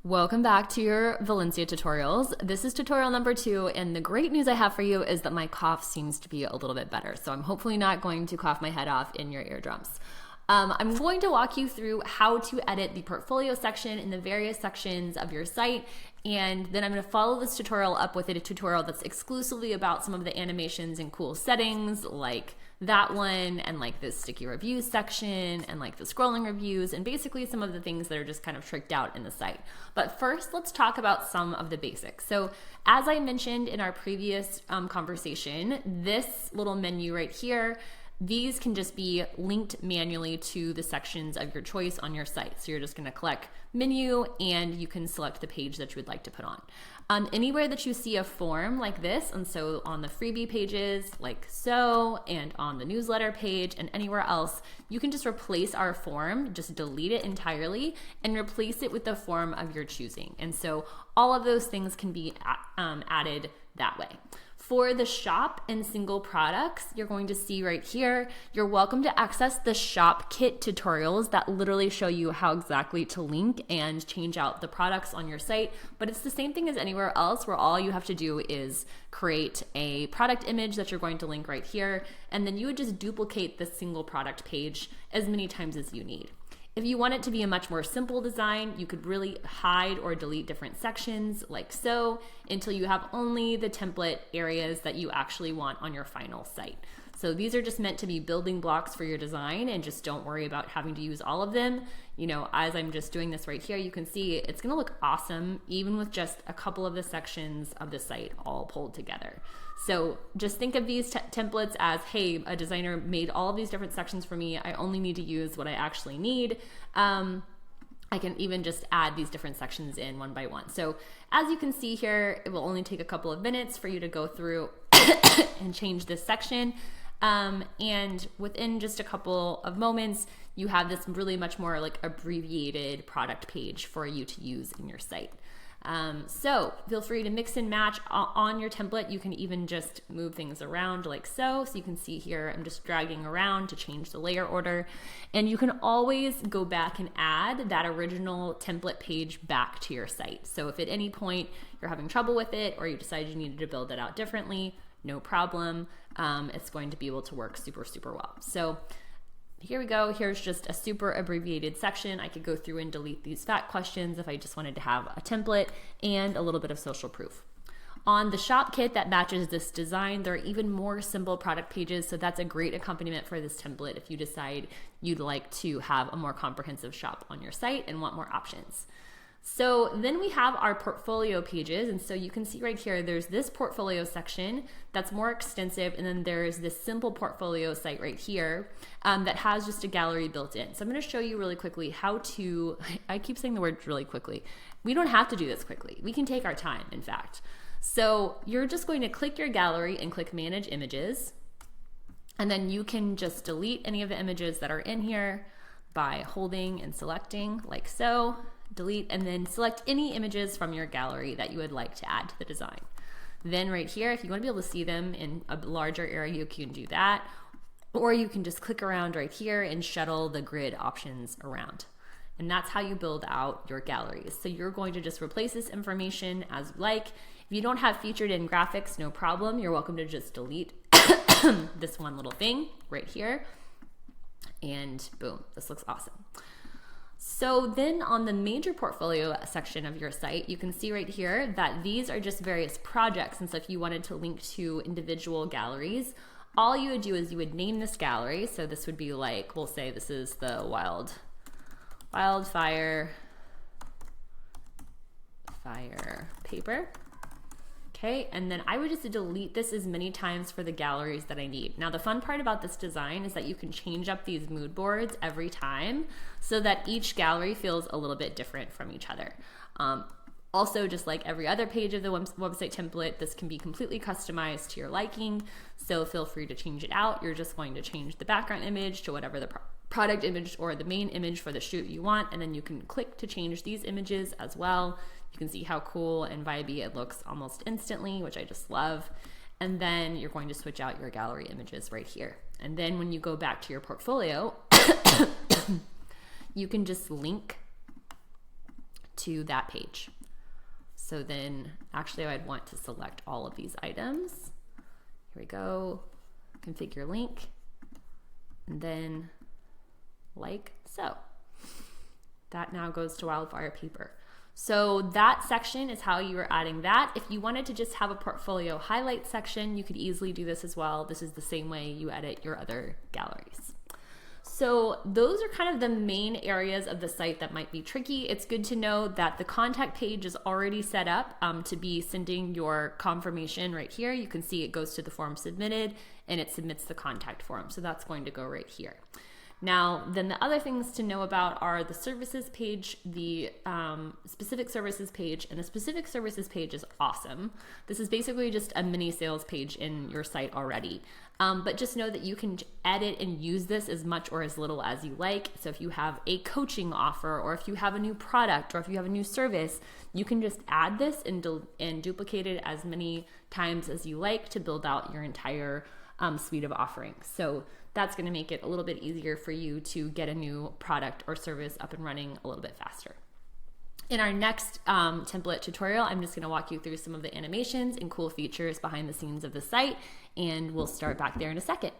Welcome back to your Valencia tutorials. This is tutorial number 2, and the great news I have for you is that my cough seems to be a little bit better, so I'm hopefully not going to cough my head off in your eardrums. I'm going to walk you through how to edit the portfolio section in the various sections of your site, and then I'm going to follow this tutorial up with a tutorial that's exclusively about some of the animations and cool settings, like that one, and like this sticky reviews section, and like the scrolling reviews, and basically some of the things that are just kind of tricked out in the site. But first, let's talk about some of the basics. So as I mentioned in our previous conversation, this little menu right here, these can just be linked manually to the sections of your choice on your site. So you're just going to click menu and you can select the page that you would like to put on. Anywhere that you see a form like this, and so on the freebie pages like so, and on the newsletter page and anywhere else, you can just replace our form, just delete it entirely and replace it with the form of your choosing. And so all of those things can be added that way. For the shop and single products, you're going to see right here, you're welcome to access the shop kit tutorials that literally show you how exactly to link and change out the products on your site. But it's the same thing as anywhere else, where all you have to do is create a product image that you're going to link right here, and then you would just duplicate the single product page as many times as you need. If you want it to be a much more simple design, you could really hide or delete different sections like so until you have only the template areas that you actually want on your final site. So these are just meant to be building blocks for your design, and just don't worry about having to use all of them. You know, as I'm just doing this right here, you can see it's gonna look awesome even with just a couple of the sections of the site all pulled together. So just think of these templates as, hey, a designer made all of these different sections for me. I only need to use what I actually need. I can even just add these different sections in one by one. So as you can see here, it will only take a couple of minutes for you to go through and change this section. And within just a couple of moments, you have this really much more like abbreviated product page for you to use in your site. So feel free to mix and match on your template. You can even just move things around like so. So you can see here, I'm just dragging around to change the layer order, and you can always go back and add that original template page back to your site. So if at any point you're having trouble with it, or you decide you needed to build it out differently, no problem. It's going to be able to work super, super well. So here we go. Here's just a super abbreviated section. I could go through and delete these fact questions if I just wanted to have a template and a little bit of social proof. On the shop kit that matches this design, there are even more simple product pages, so that's a great accompaniment for this template if you decide you'd like to have a more comprehensive shop on your site and want more options. So then we have our portfolio pages, and so you can see right here, there's this portfolio section that's more extensive, and then there's this simple portfolio site right here that has just a gallery built in. So I'm going to show you really quickly how to, I keep saying the word really quickly. We don't have to do this quickly. We can take our time, in fact. So you're just going to click your gallery and click Manage Images, and then you can just delete any of the images that are in here by holding and selecting like so. Delete, and then select any images from your gallery that you would like to add to the design. Then right here, if you want to be able to see them in a larger area, you can do that, or you can just click around right here and shuttle the grid options around. And that's how you build out your galleries. So you're going to just replace this information as you like. If you don't have featured in graphics, no problem. You're welcome to just delete this one little thing right here, and boom, this looks awesome. So then on the major portfolio section of your site, you can see right here that these are just various projects. And so if you wanted to link to individual galleries, all you would do is you would name this gallery. So this would be like, we'll say this is the wildfire paper. Okay, and then I would just delete this as many times for the galleries that I need. Now the fun part about this design is that you can change up these mood boards every time so that each gallery feels a little bit different from each other. Also, just like every other page of the website template, this can be completely customized to your liking, so feel free to change it out. You're just going to change the background image to whatever the product image or the main image for the shoot you want, and then you can click to change these images as well. You can see how cool and vibey it looks almost instantly, which I just love. And then you're going to switch out your gallery images right here. And then when you go back to your portfolio, you can just link to that page. So then actually I'd want to select all of these items. Here we go, configure link, and then like so. That now goes to Wildfire Paper. So that section is how you are adding that. If you wanted to just have a portfolio highlight section, you could easily do this as well. This is the same way you edit your other galleries. So those are kind of the main areas of the site that might be tricky. It's good to know that the contact page is already set up to be sending your confirmation right here. You can see it goes to the form submitted and it submits the contact form. So that's going to go right here. Now, then the other things to know about are the services page, the specific services page, and the specific services page is awesome. This is basically just a mini sales page in your site already. But just know that you can edit and use this as much or as little as you like. So if you have a coaching offer, or if you have a new product, or if you have a new service, you can just add this and duplicate it as many times as you like to build out your entire suite of offerings. So that's going to make it a little bit easier for you to get a new product or service up and running a little bit faster. In our next template tutorial, I'm just going to walk you through some of the animations and cool features behind the scenes of the site, and we'll start back there in a second.